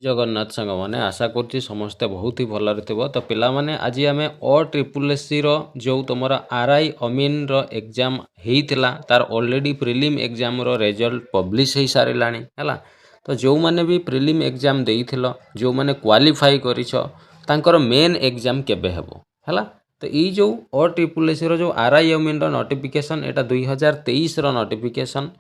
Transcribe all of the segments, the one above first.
जगन्नाथ सांग मैंने आशा करुँच समस्ते बहुत ही भलरे थे। तो पिलामाने आज आम OSSC जो तुम RI अमीन एग्जाम होता तार already prelim exam result publish हो सारा है। तो जो मैंने भी प्रिलिम एग्जाम देइथिलो जो मैंने क्वालिफाई कर मेन एग्जाम केबे हेबो है। तो ये जो OSSC जो RI अमीन नोटिफिकेशन एटा 2023 नोटिफिकेशन।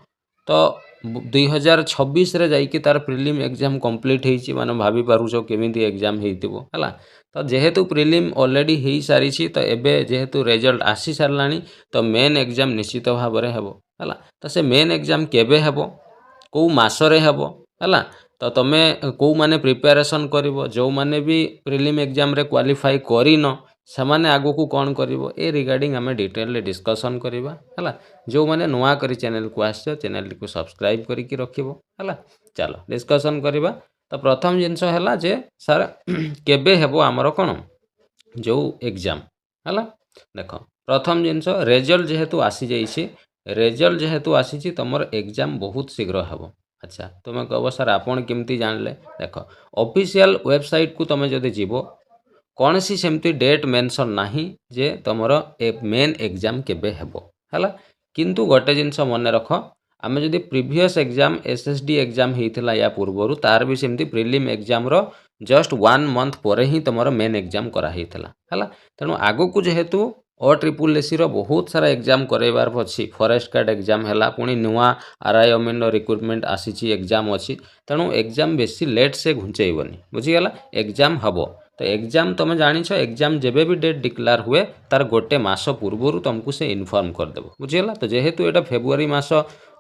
तो 2026 रे जाइए तार प्रिलिम एग्जाम कंप्लीट होती माने भाभी पारुछ केमिति एग्जाम होइतिबो हला। तो जेहेतु प्रिलिम ऑलरेडी हो सारी तो एबे जेहेतु रिजल्ट आसी सारलानी तो मेन एग्जाम निश्चित भाव में हेबो हला। तो से मेन एग्जाम केबे हेबो को मासरे हेबो हला। तो तुमे को माने प्रिपरेशन करिवो जो माने भी प्रिलिम एग्जाम रे क्वालिफाई करिनो सेमाने आगो को कौन करिवो ए रिगार्डिंग आमे डिटेल डिस्कशन करिवा हला। जो माने नुआ करी चैनल को आसो चैनल को सब्सक्राइब करिकी रखिबो हला। चलो डिस्कशन करिवा। तो प्रथम जिनस है जे सर केबे हेबो आमर कोन जो एग्जाम हला। देख प्रथम जिनस रिजल्ट जेहेतु आसी जाइछि रिजल्ट जेहेतु आसी तुमर एग्जाम बहुत शीघ्र हेबो। अच्छा तुम कह सर आपन केमती जानले देख ऑफिशियल वेबसाइट को तुम जदि जीवो कौन सी सेमती डेट मेंशन नाही जे तुमर मेन एग्जाम केबे हेबो हला। किंतु गोटे जिनस मन रख आमे जदि प्रीवियस एग्जाम SSD एग्जाम होता या पूर्वर तार भी सेमती प्रिलिम एग्जाम रो जस्ट 1 मंथ पर ही तुम मेन एग्जाम कराइला है। तेणु आगो को जेहेतु OSSC बहुत सारा एग्जाम करवार अच्छी फॉरेस्ट गार्ड एग्जाम है पुणी नुआ RI अमीन रिक्रुटमेंट आसी एग्जाम अच्छी। तेणु एग्जाम बेसी लेट से घुंचेबनी बुझीगला एग्जाम हम। तो एग्जाम तुम जान एग्जाम जेबे भी डेट डिक्लेयर हुए तार गोटे मास पूर्वर तुमको से इनफॉर्म करदेव बुझीगला। तो जेहेतु यहाँ फेब्रुआरी मास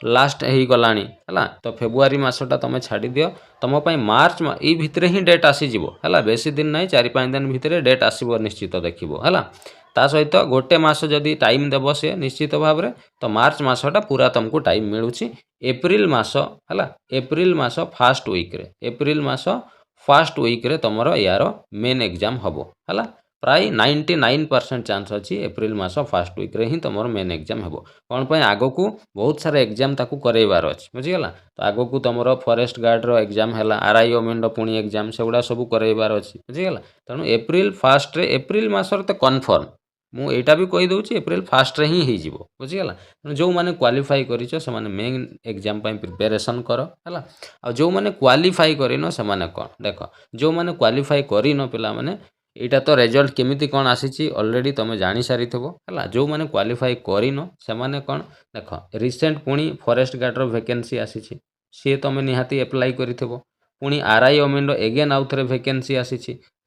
लास्ट हो गलानी है तो फेब्रुआरी मासटा तुम छाड़ी दियो तुम मार्च ये भितर ही डेट आसीज है बेसी दिन ना 4-5 दिन भितर डेट आसो निश्चित देखिए है। ता सहित गोटे मास जदि टाइम देव सी निश्चित भाव में तो मार्च मासटा पूरा तुमको टाइम मिलूँ। एप्रिल मास है एप्रिल मास फास्ट वीक्रे एप्रिल मास फास्ट वीक्रे तुम यार मेन एग्जाम हम है। प्राय 99% चांस अच्छी एप्रिल मास फास्ट वीक्रे ही तुम मेन एग्जाम हम। कौन पर आग को बहुत सारा एग्जाम ताकू करवार अच्छे बुझीगला। तो आग को तुम फॉरेस्ट गार्ड एग्जाम है RI अमीन पुणी एग्जाम से गुड़ा सब करवार अच्छे बुझीगला। तेणु एप्रिल फास्ट एप्रिल मासर तो कन्फर्म मुझा भी कहीदे एप्रिल फास्ट ही हो बुझीगला। जो मैंने क्वालिफाई कर मेन एग्जाम प्रिपेरेसन कर है। आ जो मैंने क्वालिफाई करन से कौन देख जो मैंने क्वालिफाई करन पिला माने यहाँ तो रिजल्ट केमिति कौन आसी ऑलरेडी तुम जानी सारी है। जो मैंने क्वालिफाई करन से कौन देख रिसेंट पुणी फॉरेस्ट गार्ड वैकेंसी आसी सी तुम निहाती एप्लाई कर पुणी RI अमीन एगेन आउ थे वैकेंसी आसी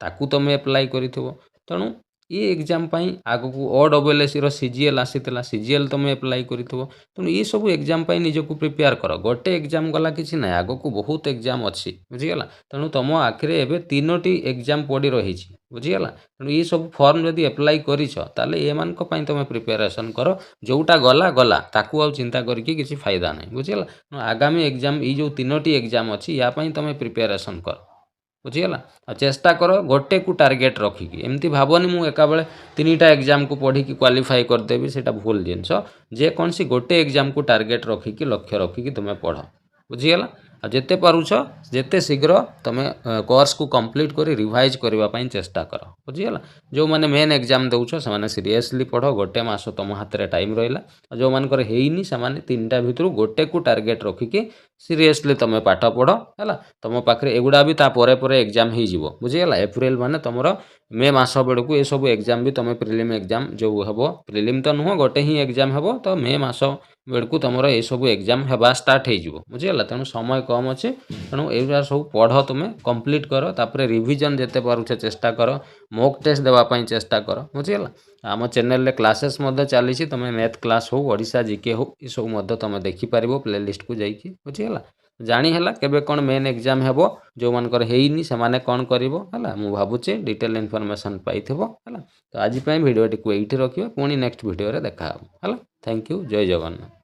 ताकू तुम एप्लाई कर। तेणु ये एग्जाम आग को OSSC CGL आसीला CGL तुम एप्लाई कर। तेणु ये सब एग्जाम निजक प्रिपेयर कर गोटे एग्जाम गला कि ना आग को बहुत एग्जाम अच्छी बुझीगला। तेणु तुम आखिरे एवं 3टी एग्जाम पड़ी रही बुझीगला। तेणु ये सब फॉर्म जदि एप्लाई कर ये तुम प्रिपेरेसन कर जोटा गला गला ताकू आ चिंता करके किसी फायदा नहीं बुझीगला। आगामी एग्जाम ये जो 3टी एग्जाम अच्छी या तुम प्रिपेरेसन कर बुझीगला। आ चेष्टा कर गोटे को टार्गेट रखिकी एमती भावनी मु एका बेले 3टा एग्जाम को पढ़ी क्वालिफाई करदेवी सेटा भूल जिनस जेकोसी गोटे एग्जाम को टार्गेट रखिकी लक्ष्य रखिकी तुम पढ़ बुझीगला। आ जेते पारुछ जेते शीघ्र तुम कोर्स को कंप्लीट कर रिवाइज करने चेष्टा कर बुझीगला। जो मैंने मेन एग्जाम दौछ से सीरियसली पढ़ गोटे मास तुम हाथ में टाइम रहा जो मानकर हेनी से 3टा भितर गोटे को टार्गेट रखिकी सीरियसली तुम पाठ पढ़ है। तुम पाखे एगुड़ा भी तापर एग्जाम हो बुझीगला। एप्रिल माने तुम मे मास बेलू ये सब एग्जाम भी तुम प्रिलिम एग्जाम जो हम प्रिलिम तो नुह गोटे ही एग्जाम हम तो मे मास बेलू तुम ये सब एग्जाम होगा स्टार्ट हो बुझीगला। तेणु समय कम अच्छे तेणु ये सब पढ़ तुम कंप्लीट कर तापर रिविजन जिते पारुछ चेष्टा कर मॉक टेस्ट देवाई चेष्टा कर बुझीगला। आम चैनल क्लासेस चली तुम मैथ क्लास हो ओडिशा जीके हो ये सब तुम देखिपार प्लेलिस्ट को जाइए बुझीगला। जानी है केबे कौन मेन एग्जाम हेबो जो मानकर हेइनी से माने कौन करिवो हला मु भाबुचे डिटेल इनफॉरमेशन पाइथिबो हला। तो आज भिडियो टी को एठी रखिबो पुणी नेक्स्ट वीडियो रे देखा हला। थैंक यू जय जगन्नाथ।